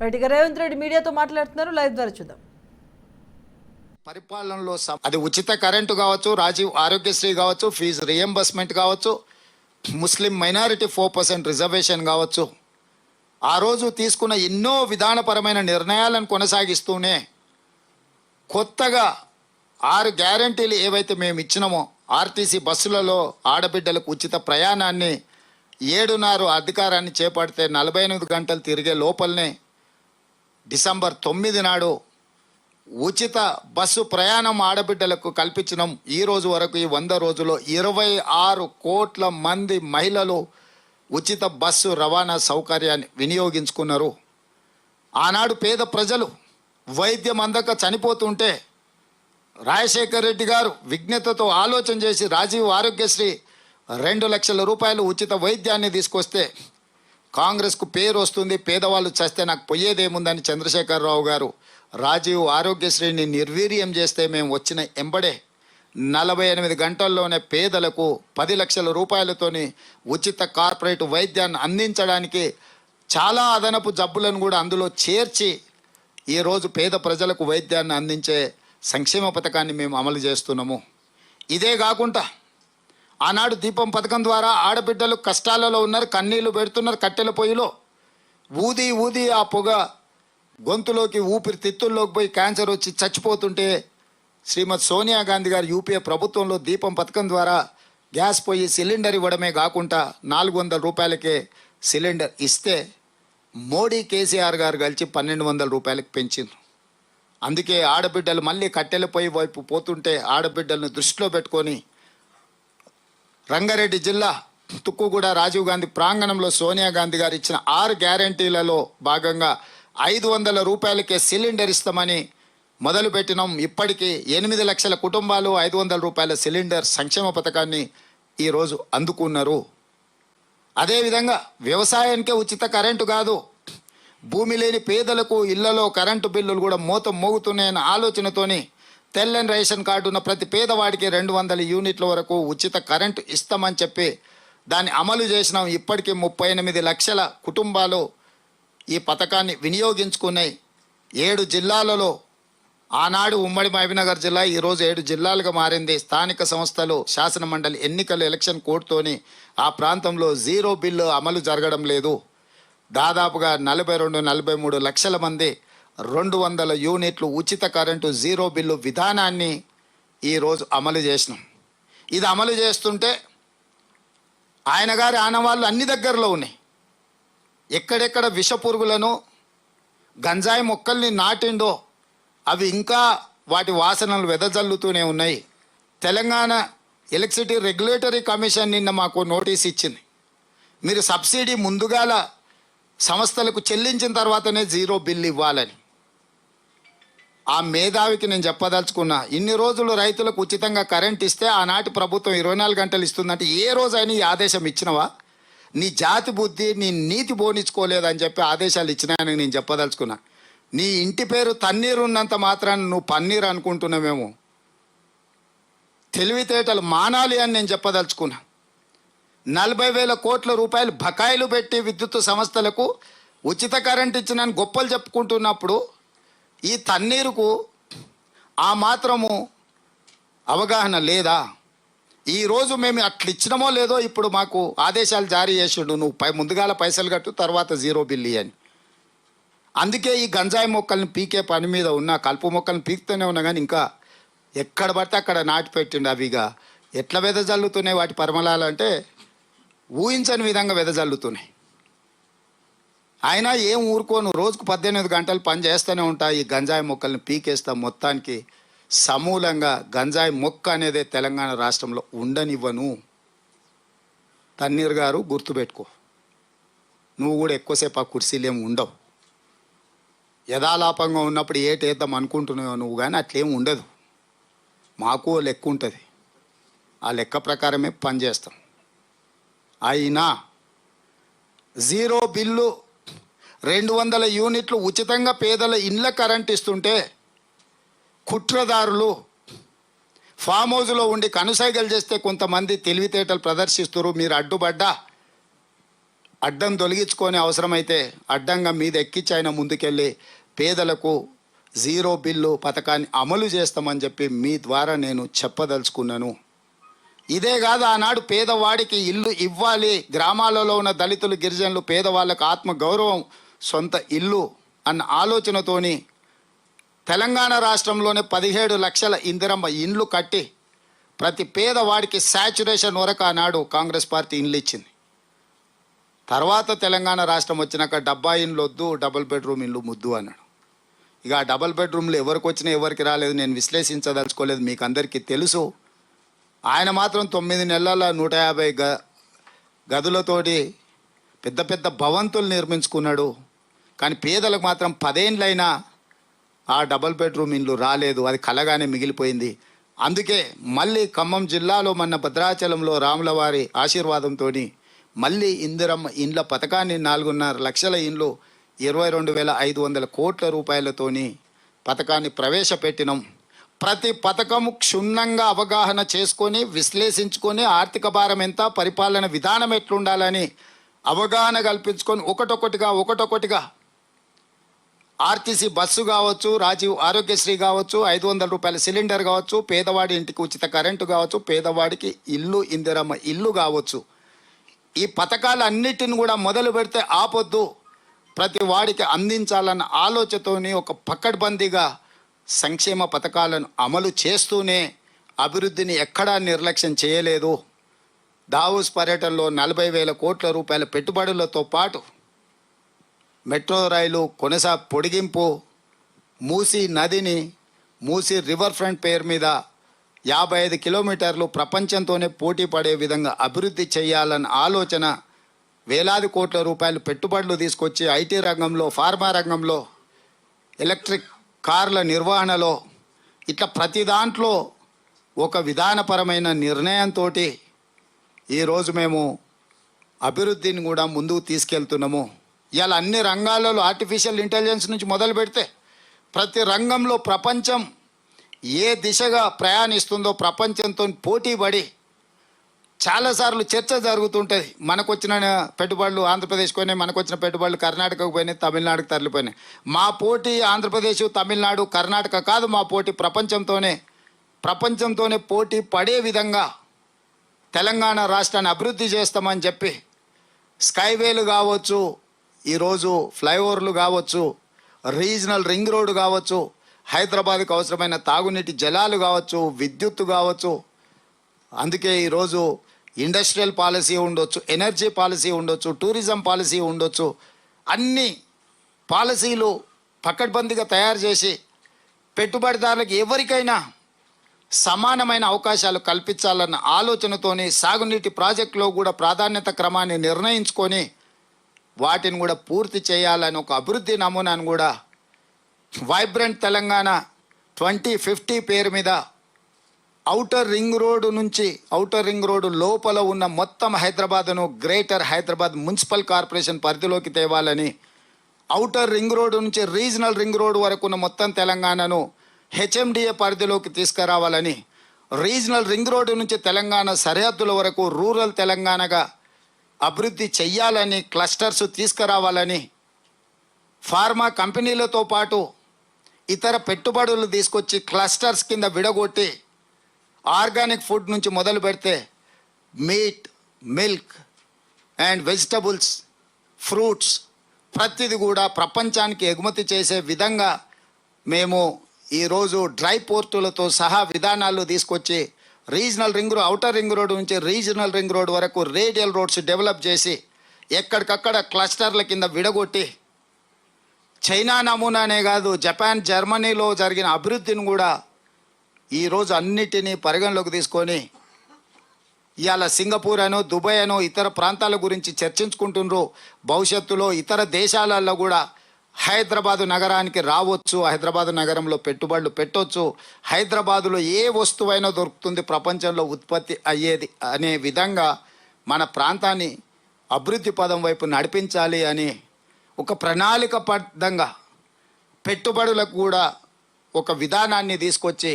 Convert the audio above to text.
Right, ఇక రేవంత్ రెడ్డి మీడియాతో మాట్లాడుతున్నారు, లైవ్ ద్వారా చూద్దాం. పరిపాలనలో అది ఉచిత కరెంటు కావచ్చు, రాజీవ్ ఆరోగ్యశ్రీ కావచ్చు, ఫీజు రియంబర్స్మెంట్ కావచ్చు, ముస్లిం మైనారిటీ 4% రిజర్వేషన్ కావచ్చు, ఆ రోజు తీసుకున్న ఎన్నో విధానపరమైన నిర్ణయాలను కొనసాగిస్తూనే కొత్తగా 6 గ్యారంటీలు ఏవైతే మేము ఇచ్చినామో, ఆర్టీసీ బస్సులలో ఆడబిడ్డలకు ఉచిత ప్రయాణాన్ని 7.5 అధికారాన్ని చేపడితే 48 గంటలు తిరిగే లోపలనే డిసెంబర్ 9 నాడు ఉచిత బస్సు ప్రయాణం ఆడబిడ్డలకు కల్పించడం. ఈ రోజు వరకు ఈ 100 రోజుల్లో 26 కోట్ల మంది మహిళలు ఉచిత బస్సు రవాణా సౌకర్యాన్ని వినియోగించుకున్నారు. ఆనాడు పేద ప్రజలు వైద్యం అందక చనిపోతుంటే రాజశేఖర్ రెడ్డి గారు విజ్ఞతతో ఆలోచన చేసి రాజీవ్ ఆరోగ్యశ్రీ 2 లక్షల రూపాయలు ఉచిత వైద్యాన్ని తీసుకొస్తే కాంగ్రెస్కు పేరు వస్తుంది, పేదవాళ్ళు చస్తే నాకు పోయేదేముందని చంద్రశేఖరరావు గారు రాజీవ్ ఆరోగ్యశ్రీని నిర్వీర్యం చేస్తే మేము వచ్చిన ఎంబడే 48 గంటల్లోనే పేదలకు 10 లక్షల రూపాయలతోని ఉచిత కార్పొరేట్ వైద్యాన్ని అందించడానికి చాలా అదనపు జబ్బులను కూడా అందులో చేర్చి ఈరోజు పేద ప్రజలకు వైద్యాన్ని అందించే సంక్షేమ పథకాన్ని మేము అమలు చేస్తున్నాము. ఇదే కాకుండా ఆనాడు దీపం పథకం ద్వారా ఆడబిడ్డలు కష్టాలలో ఉన్నారు, కన్నీళ్లు పెడుతున్నారు. కట్టెల పొయ్యిలో ఊది ఊది ఆ పొగ గొంతులోకి ఊపిరితిత్తుల్లోకి పోయి క్యాన్సర్ వచ్చి చచ్చిపోతుంటే శ్రీమతి సోనియా గాంధీ గారు యూపీఏ ప్రభుత్వంలో దీపం పథకం ద్వారా గ్యాస్ పొయ్యి సిలిండర్ ఇవ్వడమే కాకుండా 400 రూపాయలకే సిలిండర్ ఇస్తే మోడీ కేసీఆర్ గారు కలిసి 1200 రూపాయలకు పెంచింది. అందుకే ఆడబిడ్డలు మళ్ళీ కట్టెల పొయ్యి వైపు పోతుంటే ఆడబిడ్డలను దృష్టిలో పెట్టుకొని రంగారెడ్డి జిల్లా తుక్కుగూడ రాజీవ్ గాంధీ ప్రాంగణంలో సోనియా గాంధీ గారు ఇచ్చిన 6 గ్యారంటీలలో భాగంగా 500 రూపాయలకే సిలిండర్ ఇస్తామని మొదలుపెట్టినాం. ఇప్పటికీ 8 లక్షల కుటుంబాలు 500 రూపాయల సిలిండర్ సంక్షేమ పథకాన్ని ఈరోజు అందుకున్నారు. అదేవిధంగా వ్యవసాయానికే ఉచిత కరెంటు కాదు, భూమి లేని పేదలకు ఇళ్లలో కరెంటు బిల్లులు కూడా మోగుతున్నాయన్న ఆలోచనతోని తెల్లని రేషన్ కార్డు ఉన్న ప్రతి పేదవాడికి 200 యూనిట్ల వరకు ఉచిత కరెంటు ఇస్తామని చెప్పి దాన్ని అమలు చేసినాం. ఇప్పటికీ 38 లక్షల కుటుంబాలు ఈ పథకాన్ని వినియోగించుకున్నాయి. 7 జిల్లాలలో ఆనాడు ఉమ్మడి మహబూబ్నగర్ జిల్లా ఈరోజు 7 జిల్లాలుగా మారింది. స్థానిక సంస్థలు శాసన మండలి ఎన్నికల ఎలక్షన్ కోడ్తోని ఆ ప్రాంతంలో 0 బిల్లు అమలు జరగడం లేదు. దాదాపుగా 42-43 లక్షల మంది 200 యూనిట్లు ఉచిత కరెంటు 0 బిల్లు విధానాన్ని ఈరోజు అమలు చేసినాం. ఇది అమలు చేస్తుంటే ఆయన గారి ఆనవాళ్ళు అన్ని దగ్గరలో ఉన్నాయి. ఎక్కడెక్కడ విషపురుగులను గంజాయి మొక్కల్ని నాటిండో అవి ఇంకా వాటి వాసనలు వెదజల్లుతూనే ఉన్నాయి. తెలంగాణ ఎలక్ట్రిసిటీ రెగ్యులేటరీ కమిషన్ నిన్న మాకు నోటీస్ ఇచ్చింది. మీరు సబ్సిడీ ముందుగాల సంస్థలకు చెల్లించిన తర్వాతనే 0 బిల్లు ఇవ్వాలని. ఆ మేధావికి నేను చెప్పదలుచుకున్నా, ఇన్ని రోజులు రైతులకు ఉచితంగా కరెంట్ ఇస్తే ఆనాటి ప్రభుత్వం 24 గంటలు ఇస్తుందంటే ఏ రోజైనా ఈ ఆదేశం ఇచ్చినవా? నీ జాతి బుద్ధి నీ నీతి బోనించుకోలేదని చెప్పి ఆదేశాలు ఇచ్చినాయని నేను చెప్పదలుచుకున్నా. నీ ఇంటి పేరు తన్నీరు ఉన్నంత మాత్రాన్ని నువ్వు పన్నీరు అనుకుంటున్నామేమో. తెలివితేటలు మానాలి అని నేను చెప్పదలుచుకున్నా. 40,000 కోట్ల రూపాయలు బకాయిలు పెట్టి విద్యుత్ సంస్థలకు ఉచిత కరెంట్ ఇచ్చినని గొప్పలు చెప్పుకుంటున్నప్పుడు ఈ తన్నీరుకు ఆ మాత్రము అవగాహన లేదా? ఈరోజు మేము అట్లా ఇచ్చినమో లేదో ఇప్పుడు మాకు ఆదేశాలు జారీ చేసిండు, నువ్వు ముందుగాల పైసలు కట్టు తర్వాత 0 బిల్లు అని. అందుకే ఈ గంజాయి మొక్కల్ని పీకే పని మీద ఉన్నా, కలుపు మొక్కల్ని పీకుతూనే ఉన్నా కానీ ఇంకా ఎక్కడ పడితే అక్కడ నాటి పెట్టిండు. అవిగా ఎట్లా వెదజల్లుతున్నాయి వాటి పరిమళాలంటే ఊహించని విధంగా వెదజల్లుతున్నాయి. అయినా ఏం ఊరుకోను, రోజుకు 18 గంటలు పని చేస్తూనే ఉంటా. ఈ గంజాయి మొక్కల్ని పీకేస్తాం. మొత్తానికి సమూలంగా గంజాయి మొక్క అనేది తెలంగాణ రాష్ట్రంలో ఉండనివ్వను. తన్నీర్ గారు గుర్తుపెట్టుకో, నువ్వు కూడా ఎక్కువసేపు ఆ కుర్చీలేం ఉండవు. యథాలాపంగా ఉన్నప్పుడు ఏటేద్దాం అనుకుంటున్నావు నువ్వు, కానీ అట్లేం ఉండదు. మాకు లెక్క ఉంటుంది, ఆ లెక్క ప్రకారమే పనిచేస్తాం. అయినా 0 బిల్లు 200 యూనిట్లు ఉచితంగా పేదల ఇండ్ల కరెంట్ ఇస్తుంటే కుట్రదారులు ఫామ్ హౌస్లో ఉండి కనుసైగలు చేస్తే కొంతమంది తెలివితేటలు ప్రదర్శిస్తారు. మీరు అడ్డుపడ్డా అడ్డం తొలగించుకొని అవసరమైతే అడ్డంగా మీద ఎక్కించి ఆయన ముందుకెళ్ళి పేదలకు జీరో బిల్లు పథకాన్ని అమలు చేస్తామని చెప్పి మీ ద్వారా నేను చెప్పదలుచుకున్నాను. ఇదే కాదు, ఆనాడు పేదవాడికి ఇల్లు ఇవ్వాలి, గ్రామాలలో ఉన్న దళితులు గిరిజనులు పేదవాళ్ళకు ఆత్మ గౌరవం, సొంత ఇల్లు అన్న ఆలోచనతోని తెలంగాణ రాష్ట్రంలోనే 17 లక్షల ఇందిరమ్మ ఇండ్లు కట్టి ప్రతి పేదవాడికి శాచ్యురేషన్ వరకు ఆనాడు కాంగ్రెస్ పార్టీ ఇండ్లు ఇచ్చింది. తర్వాత తెలంగాణ రాష్ట్రం వచ్చినాక డబ్బా ఇండ్లు వద్దు, డబుల్ బెడ్రూమ్ ఇండ్లు ముద్దు అన్నాడు. ఇక ఆ డబుల్ బెడ్రూమ్లు ఎవరికి వచ్చినా ఎవరికి రాలేదు నేను విశ్లేషించదలుచుకోలేదు, మీకు అందరికీ తెలుసు. ఆయన మాత్రం 9 నెలల 150 గదులతోటి పెద్ద పెద్ద భవంతులు నిర్మించుకున్నాడు. కానీ పేదలకు మాత్రం 10 ఏళ్ళైనా ఆ డబుల్ బెడ్రూమ్ ఇండ్లు రాలేదు, అది కలగానే మిగిలిపోయింది. అందుకే మళ్ళీ ఖమ్మం జిల్లాలో మన భద్రాచలంలో రాములవారి ఆశీర్వాదంతో మళ్ళీ ఇందిరమ్మ ఇండ్ల పథకాన్ని 4.5 లక్షల ఇండ్లు 22,500 కోట్ల రూపాయలతోని పథకాన్ని ప్రవేశపెట్టినాం. ప్రతి పథకము క్షుణ్ణంగా అవగాహన చేసుకొని విశ్లేషించుకొని ఆర్థిక భారం ఎంత, పరిపాలన విధానం ఎట్లుండాలని అవగాహన కల్పించుకొని ఒకటొకటిగా ఆర్టీసీ బస్సు కావచ్చు, రాజీవ్ ఆరోగ్యశ్రీ కావచ్చు, 500 రూపాయల సిలిండర్ కావచ్చు, పేదవాడి ఇంటికి ఉచిత కరెంటు కావచ్చు, పేదవాడికి ఇల్లు ఇందిరమ్మ ఇల్లు కావచ్చు, ఈ పథకాలన్నిటిని కూడా మొదలు పెడితే ఆపొద్దు, ప్రతి వాడికి అందించాలన్న ఆలోచనతోని ఒక పకడ్బందీగా సంక్షేమ పథకాలను అమలు చేస్తూనే అభివృద్ధిని ఎక్కడా నిర్లక్ష్యం చేయలేదు. దావూస్ పర్యటనలో 40,000 కోట్ల రూపాయల పెట్టుబడులతో పాటు మెట్రో రైలు పొడిగింపు, మూసీ నదిని మూసీ రివర్ ఫ్రంట్ పేరు మీద 55 కిలోమీటర్లు ప్రపంచంతోనే పోటీ పడే విధంగా అభివృద్ధి చేయాలన్న ఆలోచన, వేలాది కోట్ల రూపాయలు పెట్టుబడులు తీసుకొచ్చి ఐటీ రంగంలో, ఫార్మా రంగంలో, ఎలక్ట్రిక్ కార్ల నిర్వహణలో, ఇట్లా ప్రతి దాంట్లో ఒక విధానపరమైన నిర్ణయంతో ఈరోజు మేము అభివృద్ధిని కూడా ముందుకు తీసుకెళ్తున్నాము. ఇవాళ అన్ని రంగాలలో ఆర్టిఫిషియల్ ఇంటెలిజెన్స్ నుంచి మొదలు పెడితే ప్రతి రంగంలో ప్రపంచం ఏ దిశగా ప్రయాణిస్తుందో ప్రపంచంతో పోటీ పడి చాలాసార్లు చర్చ జరుగుతుంటుంది. మనకు వచ్చిన పెట్టుబడులు ఆంధ్రప్రదేశ్కి పోయినాయి, మనకు వచ్చిన పెట్టుబడులు కర్ణాటకకు పోయినాయి, తమిళనాడుకు తరలిపోయినాయి. మా పోటీ ఆంధ్రప్రదేశ్, తమిళనాడు, కర్ణాటక కాదు, మా పోటీ ప్రపంచంతోనే పోటీ పడే విధంగా తెలంగాణ రాష్ట్రాన్ని అభివృద్ధి చేస్తామని చెప్పి స్కైవేలు కావచ్చు, ఈరోజు ఫ్లైఓవర్లు కావచ్చు, రీజనల్ రింగ్ రోడ్డు కావచ్చు, హైదరాబాద్కు అవసరమైన తాగునీటి జలాలు కావచ్చు, విద్యుత్తు కావచ్చు. అందుకే ఈరోజు ఇండస్ట్రియల్ పాలసీ ఉండొచ్చు, ఎనర్జీ పాలసీ ఉండొచ్చు, టూరిజం పాలసీ ఉండొచ్చు. అన్ని పాలసీలు పకడ్బందీగా తయారు చేసి పెట్టుబడిదారులకు ఎవరికైనా సమానమైన అవకాశాలు కల్పించాలన్న ఆలోచనతోని సాగునీటి ప్రాజెక్టులో కూడా ప్రాధాన్యత క్రమాన్ని నిర్ణయించుకొని వాటిని కూడా పూర్తి చేయాలని ఒక అభివృద్ధి నమూనాను కూడా వైబ్రెంట్ తెలంగాణ 2050 పేరు మీద ఔటర్ రింగ్ రోడ్డు లోపల ఉన్న మొత్తం హైదరాబాద్ను గ్రేటర్ హైదరాబాద్ మున్సిపల్ కార్పొరేషన్ పరిధిలోకి తేవాలని, ఔటర్ రింగ్ రోడ్డు నుంచి రీజనల్ రింగ్ రోడ్డు వరకు ఉన్న మొత్తం తెలంగాణను హెచ్ఎండిఏ పరిధిలోకి తీసుకురావాలని, రీజనల్ రింగ్ రోడ్డు నుంచి తెలంగాణ సరిహద్దుల వరకు రూరల్ తెలంగాణగా అభివృద్ధి చెయ్యాలని, క్లస్టర్స్ తీసుకురావాలని, ఫార్మా కంపెనీలతో పాటు ఇతర పెట్టుబడులు తీసుకొచ్చి క్లస్టర్స్ కింద విడగొట్టి ఆర్గానిక్ ఫుడ్ నుంచి మొదలు పెడితే meet, milk and vegetables, fruits ప్రతిది కూడా ప్రపంచానికి ఎగుమతి చేసే విధంగా మేము ఈరోజు డ్రై పోర్టులతో సహా విధానాలు తీసుకొచ్చి ఔటర్ రింగ్ రోడ్డు నుంచి రీజనల్ రింగ్ రోడ్ వరకు రేడియల్ రోడ్స్ డెవలప్ చేసి ఎక్కడికక్కడ క్లస్టర్ల కింద విడగొట్టి చైనా నమూనానే కాదు, జపాన్, జర్మనీలో జరిగిన అభివృద్ధిని కూడా ఈరోజు అన్నిటినీ పరిగణలోకి తీసుకొని ఇవాళ సింగపూర్ అనో, దుబాయ్ అనో ఇతర ప్రాంతాల గురించి చర్చించుకుంటున్నారు. భవిష్యత్తులో ఇతర దేశాలలో కూడా హైదరాబాదు నగరానికి రావచ్చు, హైదరాబాదు నగరంలో పెట్టుబడులు పెట్టవచ్చు, హైదరాబాదులో ఏ వస్తువైనా దొరుకుతుంది ప్రపంచంలో ఉత్పత్తి అయ్యేది అనే విధంగా మన ప్రాంతాన్ని అభివృద్ధి పదం వైపు నడిపించాలి అని ఒక ప్రణాళికబద్ధంగా పెట్టుబడులకు కూడా ఒక విధానాన్ని తీసుకొచ్చి